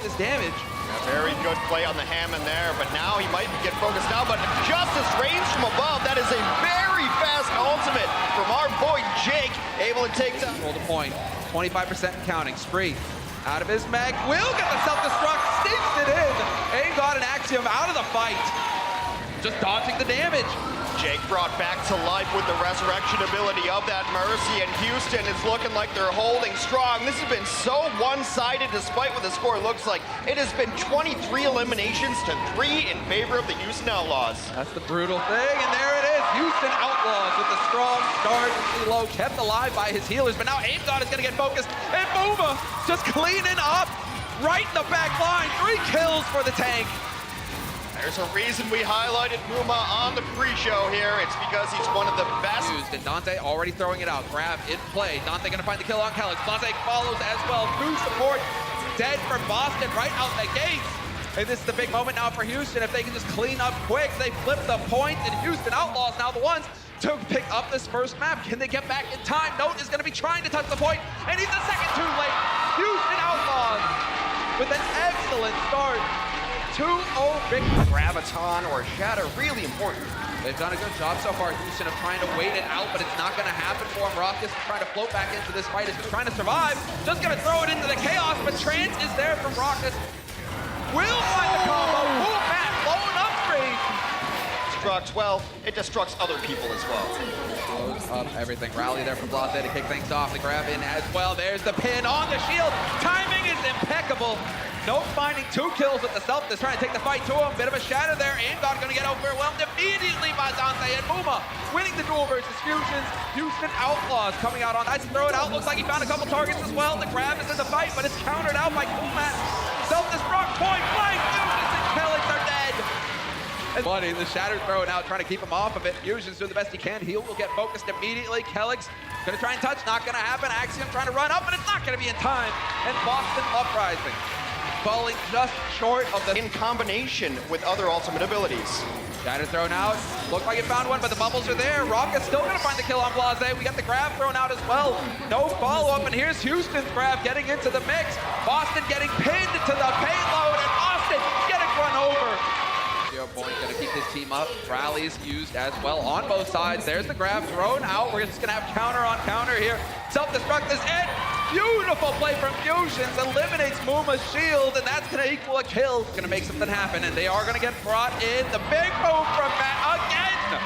this damage. A very good play on the Hammond there, but now he might get focused now, but Justice range from above. That is a very fast ultimate from our boy Jake, able to take down. Roll the point, 25% and counting. Spree out of his mag, will get the self-destruct, sneaks it in. Aim got an Axiom out of the fight. Just dodging the damage. Jake brought back to life with the resurrection ability of that Mercy, and Houston is looking like they're holding strong. This has been so one-sided despite what the score looks like. It has been 23 eliminations to 3 in favor of the Houston Outlaws. That's the brutal thing, and there it is. Houston Outlaws with a strong start. Low kept alive by his healers, but now AimGod is going to get focused, and Mooma just cleaning up right in the back line. 3 kills for the tank. There's a reason we highlighted Mooma on the pre-show here. It's because he's one of the best. And Dante already throwing it out. Grab in play. Dante gonna find the kill on Kellex. Dante follows as well. Through support. Dead for Boston right out the gates. And this is the big moment now for Houston. If they can just clean up quick, they flip the point, and Houston Outlaws now the ones to pick up this first map. Can they get back in time? Note is gonna be trying to touch the point, and he's a second too late. Houston Outlaws with an excellent start. 2-0 victory. Graviton or Shatter, really important. They've done a good job so far, Houston, of trying to wait it out, but it's not going to happen for him. Raucus is trying to float back into this fight, is trying to survive. Just going to throw it into the chaos, but Trance is there from Raucus. Will find the combo. Cool Matt blowing up Spree. Destructs, well, it destructs other people as well. Blows up everything. Rally there from Blase to kick things off. The grab in as well. There's the pin on the shield. Timing is impeccable. Note finding 2 kills with the self. They're trying to take the fight to him. Bit of a shatter there. AimGod going to get overwhelmed immediately by Dante, and Mooma winning the duel versus Fusions. Houston Outlaws coming out on that. Throw it out. Looks like he found a couple targets as well. The grab is in the fight, but it's countered out by Coolmat. Self-destruct point blank. Fusions and Kellex are dead. And Buddy, the shatter throwing out, trying to keep him off of it. Fusions doing the best he can. Heal will get focused immediately. Kellex gonna try and touch. Not gonna happen. Axiom trying to run up, but it's not gonna be in time. And Boston Uprising falling just short of the... In combination with other ultimate abilities. Shatter thrown out. Looked like it found one, but the bubbles are there. Rocket's still gonna find the kill on Blase. We got the grab thrown out as well. No follow-up, and here's Houston's grab getting into the mix. Boston getting pinned to the payload, and Boston getting run over. 0 point, gonna keep his team up. Rallies used as well on both sides. There's the grab thrown out. We're just gonna have counter on counter here. Self-destruct is in. Beautiful play from Fusions, eliminates Mooma's shield, and that's gonna equal a kill. Gonna make something happen, and they are gonna get brought in. The big move from Matt again!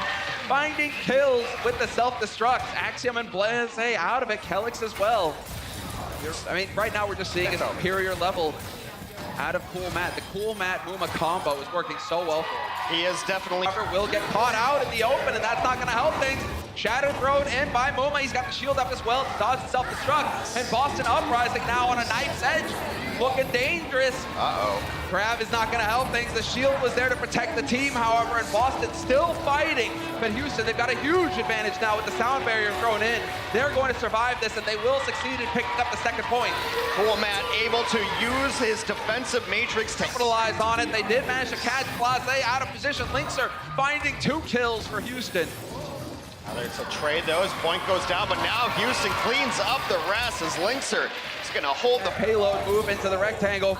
Finding kills with the self-destruct. Axiom and Blase out of it, Kellex as well. I mean, right now we're just seeing a superior level out of Cool Matt. The Cool Matt Mooma combo is working so well for him. He is definitely... Will get caught out in the open, and that's not gonna help things. Shatter thrown in by Mooma. He's got the shield up as well. Dodge the self-destruct. And Boston Uprising now on a knife's edge. Looking dangerous. Uh-oh. Grab is not going to help things. The shield was there to protect the team, however, and Boston still fighting. But Houston, they've got a huge advantage now with the sound barrier thrown in. They're going to survive this, and they will succeed in picking up the second point. Cool Matt able to use his defensive matrix to capitalize on it. They did manage to catch Blase out of position. Linkser finding 2 kills for Houston. There's a trade though, his point goes down, but now Houston cleans up the rest as Linkser is gonna hold the payload move into the rectangle.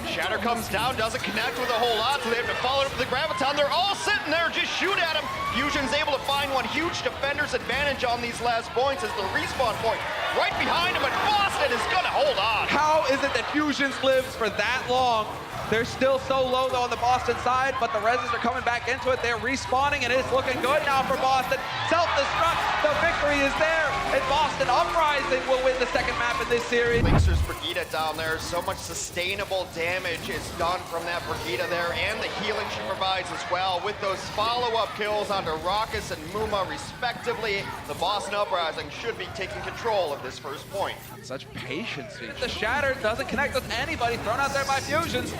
Shatter comes down, doesn't connect with a whole lot, so they have to follow it up with the Graviton. They're all sitting there, just shoot at him. Fusion's able to find one huge defender's advantage on these last points as the respawn point right behind him, but Boston is gonna hold on. How is it that Fusions lives for that long? They're still so low though on the Boston side, but the Reses are coming back into it. They're respawning, and it's looking good now for Boston. Self-destruct, the victory is there, and Boston Uprising will win the second map in this series. Linkser's Brigida down there, so much sustainable damage is done from that Brigida there, and the healing she provides as well. With those follow-up kills onto Raucus and Mooma respectively, the Boston Uprising should be taking control of this first point. Such patience. The Shatter doesn't connect with anybody, thrown out there by Fusions.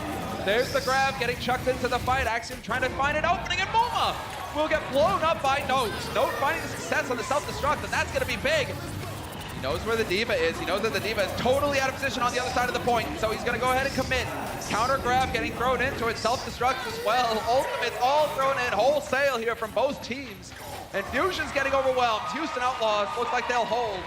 There's the grab, getting chucked into the fight. Axiom trying to find an opening, and Mooma will get blown up by Note. Note finding the success on the self-destruct, and that's gonna be big. He knows where the Diva is. He knows that the Diva is totally out of position on the other side of the point, so he's gonna go ahead and commit. Counter grab getting thrown into it, self-destruct as well. Ultimates all thrown in wholesale here from both teams. And Fusion's getting overwhelmed. Houston Outlaws looks like they'll hold.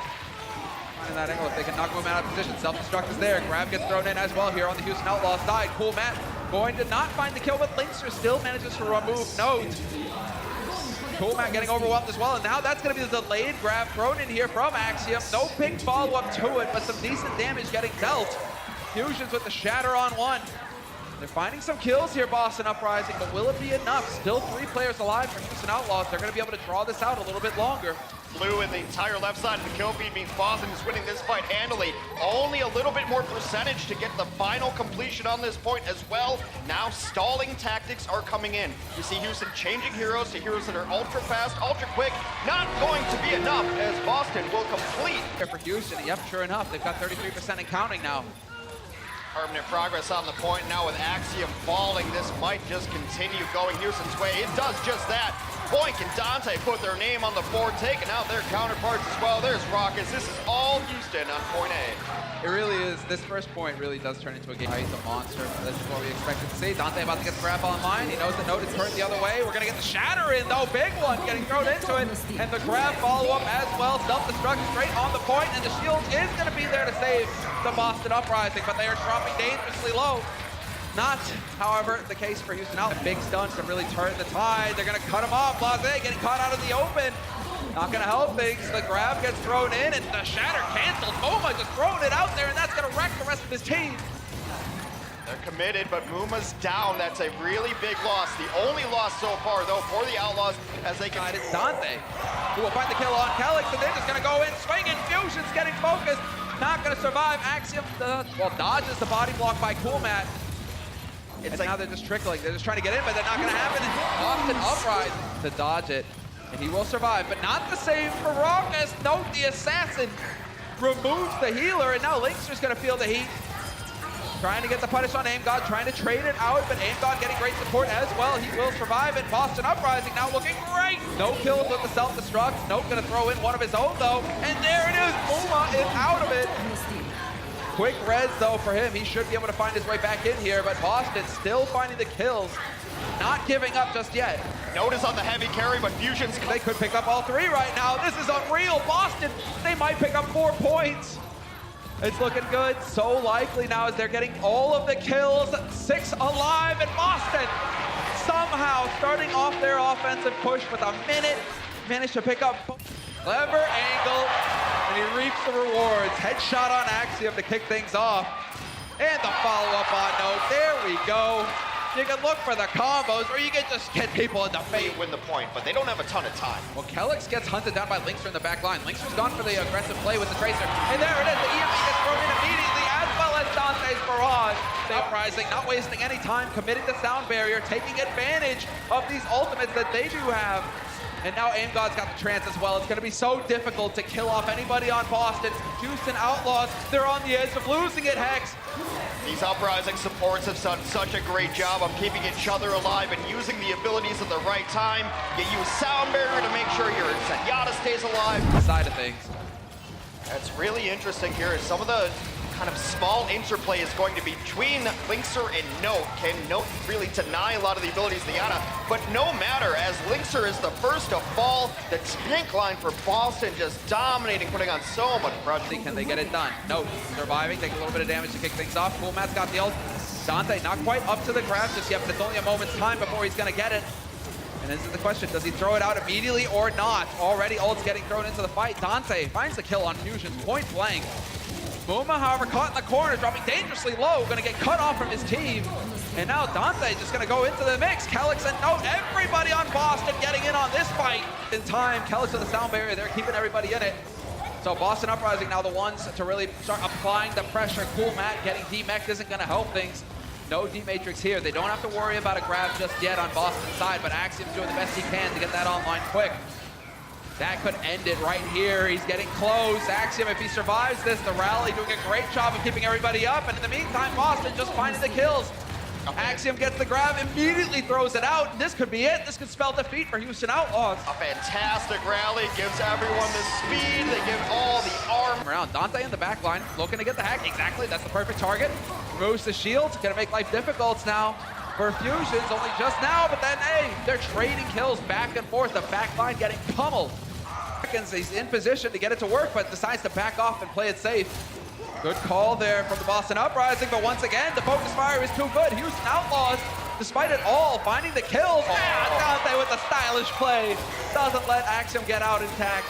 in that angle if they can knock Mooma out of position. Self-destruct is there. Grab gets thrown in as well here on the Houston Outlaws side. Cool Matt going to not find the kill, but Linkster still manages to remove Note. Cool Matt getting overwhelmed as well, and now that's going to be the delayed grab thrown in here from Axiom. No big follow-up to it, but some decent damage getting dealt. Fusions with the shatter on one. They're finding some kills here, Boston Uprising, but will it be enough? Still 3 players alive for Houston Outlaws. They're going to be able to draw this out a little bit longer. Blue in the entire left side of the kill feed means Boston is winning this fight handily. Only a little bit more percentage to get the final completion on this point as well. Now stalling tactics are coming in. You see Houston changing heroes to heroes that are ultra fast, ultra quick. Not going to be enough as Boston will complete. Here for Houston, yep, sure enough, they've got 33% and counting now. Permanent progress on the point now with Axiom falling. This might just continue going Houston's way. It does just that. Boink and Dante put their name on the board, taking out their counterparts as well. There's Rockets. This is all Houston on point A. It really is. This first point really does turn into a game. He's a monster. This is what we expected to see. Dante about to get the grab online. He knows the Note is turned the other way. We're going to get the shatter in, though. Big one getting thrown into it. And the grab follow-up as well. Self-destruct straight on the point. And the shield is going to be there to save the Boston Uprising, but they are dropping dangerously low. Not, however, the case for Houston Out. Big stunts to really turn the tide. They're going to cut him off. Blase getting caught out of the open. Not going to help things. The grab gets thrown in, and the shatter canceled. Mooma just throwing it out there, and that's going to wreck the rest of his team. They're committed, but Mooma's down. That's a really big loss. The only loss so far, though, for the Outlaws as they can... It's Dante who will find the kill on Calyx, and they're just going to go in swinging. Fusion's getting focused. Not going to survive. Axiom, dodges the body block by Cool Matt. And now they're just trickling. They're just trying to get in, but they're not going to happen. And Boston Uprising to dodge it. And he will survive, but not the same for Raucus. Note the assassin removes the healer, and now Linkster's going to feel the heat. Trying to get the punish on AimGod, trying to trade it out, but AimGod getting great support as well. He will survive it. Boston Uprising now looking great. No kills with the self-destruct. Note going to throw in one of his own, though. And there it is. Mooma is out of it. Quick res, though, for him. He should be able to find his way back in here, but Boston still finding the kills. Not giving up just yet. Note is on the heavy carry, but Fusion's... They could pick up all 3 right now. This is unreal. Boston, they might pick up 4 points. It's looking good. So likely now as they're getting all of the kills. 6 alive, and Boston somehow starting off their offensive push with a minute. Managed to pick up clever angle, and he reaps the rewards. Headshot on Axiom to kick things off. And the follow-up on Note. There we go. You can look for the combos, or you can just get people in the face. Win the point, but they don't have a ton of time. Well, Calyx gets hunted down by Linkster in the back line. Linkster's gone for the aggressive play with the Tracer. And there it is. The EMP gets thrown in immediately, as well as Dante's barrage. Uprising, not wasting any time, committing the sound barrier, taking advantage of these ultimates that they do have. And now AimGod's got the trance as well. It's going to be so difficult to kill off anybody on Boston. Houston Outlaws, they're on the edge of losing it, Hex. These Uprising supports have done such a great job of keeping each other alive and using the abilities at the right time. You use Sound Barrier to make sure your Zenyatta stays alive. Side of things. That's really interesting here is some of the kind of small interplay is going to be between Linkster and Note. Can Note really deny a lot of the abilities of Zenyatta? But no matter, as Linkster is the first to fall, the tank line for Boston just dominating, putting on so much pressure. Can they get it done? Note surviving, taking a little bit of damage to kick things off. Cool Matt's got the ult. Dante not quite up to the grab just yet, but it's only a moment's time before he's going to get it. And this is the question, does he throw it out immediately or not? Already ult's getting thrown into the fight. Dante finds the kill on Fusion, point blank. Mooma, however, caught in the corner, dropping dangerously low, going to get cut off from his team. And now Dante just going to go into the mix. Calyx and Note, everybody on Boston getting in on this fight. In time, Calyx with the sound barrier, they're keeping everybody in it. So Boston Uprising now the ones to really start applying the pressure. Cool Matt getting D-mech'd isn't going to help things. No D-Matrix here. They don't have to worry about a grab just yet on Boston's side, but Axiom's doing the best he can to get that online quick. That could end it right here. He's getting close. Axiom, if he survives this, the rally doing a great job of keeping everybody up. And in the meantime, Boston just finding the kills. Axiom gets the grab, immediately throws it out. This could be it. This could spell defeat for Houston Outlaws. A fantastic rally, gives everyone the speed. They give all the arm. Around Dante in the back line, looking to get the hack. Exactly, that's the perfect target. Removes the shield, gonna make life difficult now for Fusions, only just now, but then, hey, they're trading kills back and forth. The back line getting pummeled. He's in position to get it to work, but decides to back off and play it safe. Good call there from the Boston Uprising, but once again, the focus fire is too good. Houston Outlaws, despite it all, finding the kills. Dante with the stylish play. Doesn't let Axiom get out intact.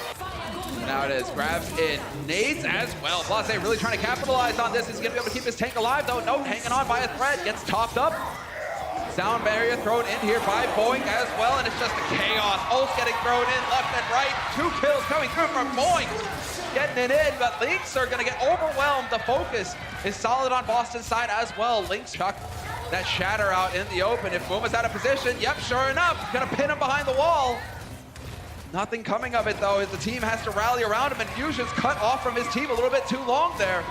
Now it is, grabs in, nades as well. Blase really trying to capitalize on this. He's gonna be able to keep his tank alive though. Note hanging on by a thread, gets topped up. Sound barrier thrown in here by Boink as well, and it's just a chaos. Ult's getting thrown in left and right. 2 kills coming through from Boink. Getting it in, but Lynx are gonna get overwhelmed. The focus is solid on Boston's side as well. Lynx chuck that shatter out in the open. If Muma's out of position, yep, sure enough, gonna pin him behind the wall. Nothing coming of it though, as the team has to rally around him, and Fusion's cut off from his team a little bit too long there.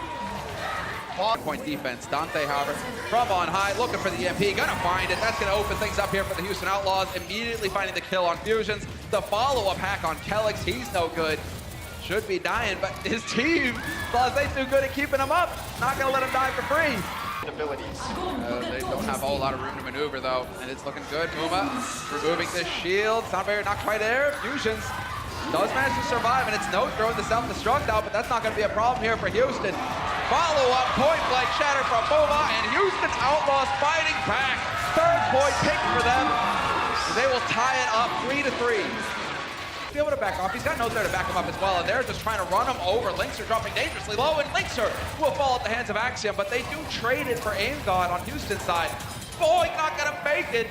Point defense. Dante, however, from on high, looking for the EMP, gonna find it. That's gonna open things up here for the Houston Outlaws, immediately finding the kill on Fusions. The follow-up hack on Kelix, he's no good. Should be dying, but his team, Blase's too good at keeping him up. Not gonna let him die for free. Abilities. They don't have a whole lot of room to maneuver though, and it's looking good. Muma removing the shield. Sound barrier not quite there. Fusions does manage to survive, and it's Note throwing the self-destruct out, but that's not gonna be a problem here for Houston. Follow-up point blank shatter from Muma, and Houston's Outlaws fighting back. 3rd point pick for them. They will tie it up 3-3. Be able to back off. He's got Note there to back him up as well, and they're just trying to run him over. Lynxer dropping dangerously low, and Lynxer will fall at the hands of Axiom, but they do trade it for Aim God on Houston's side. Boy, not gonna make it.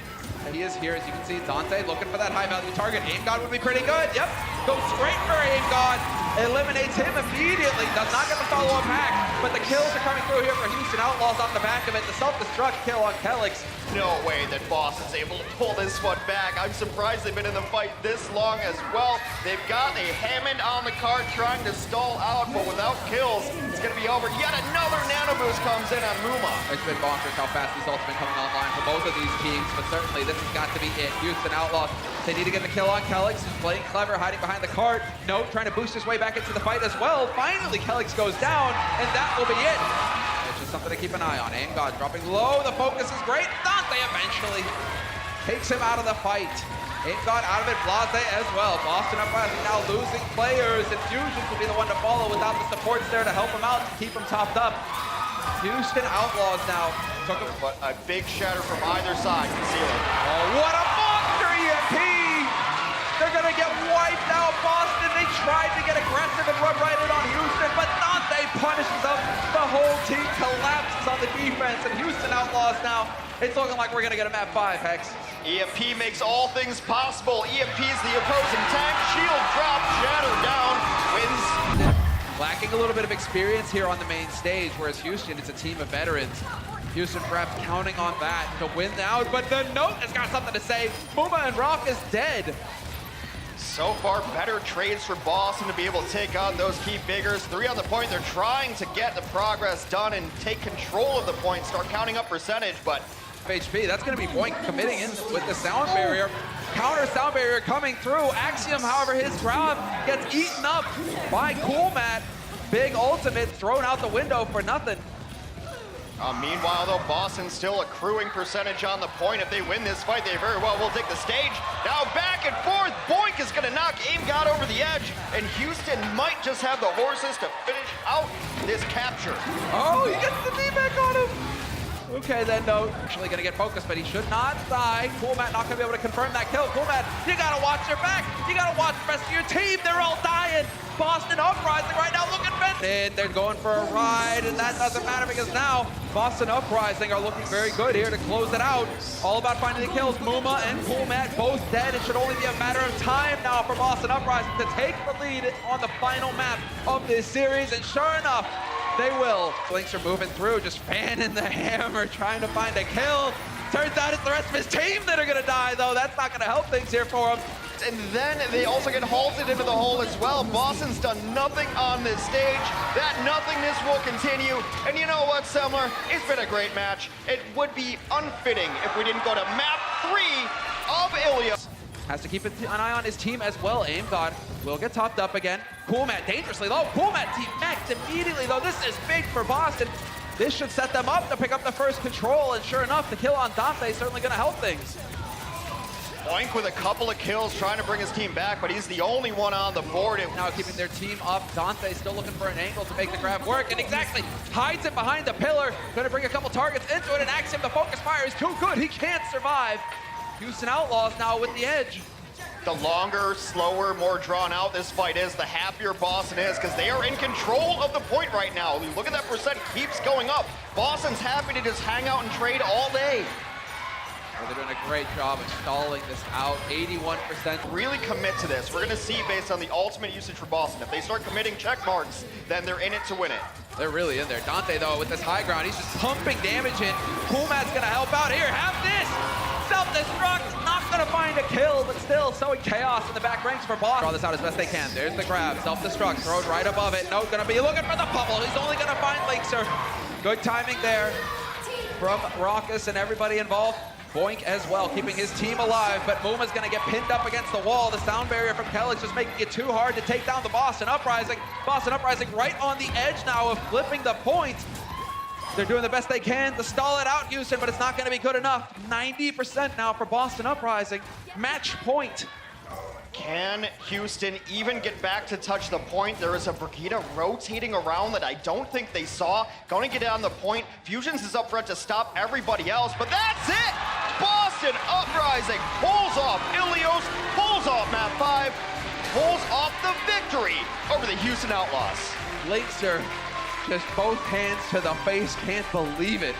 He is here, as you can see. Dante looking for that high-value target. Aim God would be pretty good. Yep, goes straight for Aim God. Eliminates him immediately. Does not get the follow-up hack, but the kills are coming through here for Houston Outlaws off the back of it. The self-destruct kill on Kelix. No way that Boston's able to pull this one back. I'm surprised they've been in the fight this long as well. They've got a Hammond on the card trying to stall out, but without kills, it's gonna be over. Yet another nano boost comes in on Muma. It's been bonkers how fast these ults have been coming online for both of these teams, but certainly this has got to be it. Houston Outlaws, they need to get the kill on Kelix, who's playing clever, hiding behind the cart. Note trying to boost his way back into the fight as well. Finally, Kelix goes down, and that will be it. It's just something to keep an eye on. Aim God dropping low. The focus is great. Dante eventually takes him out of the fight. Aim God out of it. Blase as well. Boston Uprising now losing players, and Fusions will be the one to follow without the supports there to help him out, to keep him topped up. Houston Outlaws now took him. But a big shatter from either side. Conceal it. Oh, what a monster EMP! They're gonna get wiped out. Boston, they tried to get aggressive and run right in on Houston, but Dante punishes them. The whole team collapses on the defense, and Houston Outlaws now, it's looking like we're gonna get a map 5, Hex. EMP makes all things possible. EMP's the opposing tank. Shield drop, shatter down, wins. Lacking a little bit of experience here on the main stage, whereas Houston, it's a team of veterans. Houston perhaps counting on that to win out, but the Note has got something to say. Muma and Rock is dead. So far, better trades for Boston to be able to take on those key figures. 3 on the point. They're trying to get the progress done and take control of the point, start counting up percentage, but HP, that's going to be Boink committing in with the sound barrier. Counter sound barrier coming through. Axiom, however, his grab gets eaten up by Coolmat. Big ultimate thrown out the window for nothing. Meanwhile, though, Boston's still accruing percentage on the point. If they win this fight, they very well will take the stage. Now back and forth. Boink is going to knock Aim God over the edge, and Houston might just have the horses to finish out this capture. Oh, he gets the knee back on him. Okay, then Note actually going to get focused, but he should not die. Coolmat not going to be able to confirm that kill. Coolmat, you got to watch your back. You got to watch the rest of your team. They're all dying. Boston Uprising right now looking bent. They're going for a ride, and that doesn't matter because now Boston Uprising are looking very good here to close it out. All about finding the kills. Muma and Coolmat both dead. It should only be a matter of time now for Boston Uprising to take the lead on the final map of this series, and sure enough, they will. Lynx are moving through, just fanning the hammer, trying to find a kill. Turns out it's the rest of his team that are gonna die, though. That's not gonna help things here for him. And then they also get halted into the hole as well. Boston's done nothing on this stage. That nothingness will continue. And you know what, Semler? It's been a great match. It would be unfitting if we didn't go to map 3 of Ilios. Has to keep an eye on his team as well. Aim God will get topped up again. Coolmat dangerously low. Coolmat team maxed immediately, though. This is big for Boston. This should set them up to pick up the first control, and sure enough, the kill on Dante is certainly going to help things. Boink with a couple of kills trying to bring his team back, but he's the only one on the board. Now keeping their team up. Dante still looking for an angle to make the grab work, and exactly hides it behind the pillar. Gonna bring a couple targets into it, and Axiom, the focus fire is too good. He can't survive. Houston Outlaws now with the edge. The longer, slower, more drawn out this fight is, the happier Boston is, because they are in control of the point right now. Look at that percent, keeps going up. Boston's happy to just hang out and trade all day. They're doing a great job of stalling this out. 81%. Really commit to this. We're going to see based on the ultimate usage for Boston. If they start committing check marks, then they're in it to win it. They're really in there. Dante, though, with this high ground, he's just pumping damage in. Pumat's going to help out here. Have this! Self-destruct! Not going to find a kill, but still sowing chaos in the back ranks for Boston. Draw this out as best they can. There's the grab. Self-destruct. Throw it right above it. No, going to be looking for the bubble. He's only going to find Lakesir. Good timing there from Raucus and everybody involved. Boink as well, keeping his team alive, but Muma's gonna get pinned up against the wall. The sound barrier from Kellex just making it too hard to take down the Boston Uprising. Boston Uprising right on the edge now of flipping the point. They're doing the best they can to stall it out, Houston, but it's not gonna be good enough. 90% now for Boston Uprising. Match point. Can Houston even get back to touch the point? There is a Brigida rotating around that I don't think they saw. Going to get on the point. Fusions is up front to stop everybody else, but that's it! Boston Uprising pulls off Ilios, pulls off map 5, pulls off the victory over the Houston Outlaws. Lakesir, just both hands to the face, can't believe it.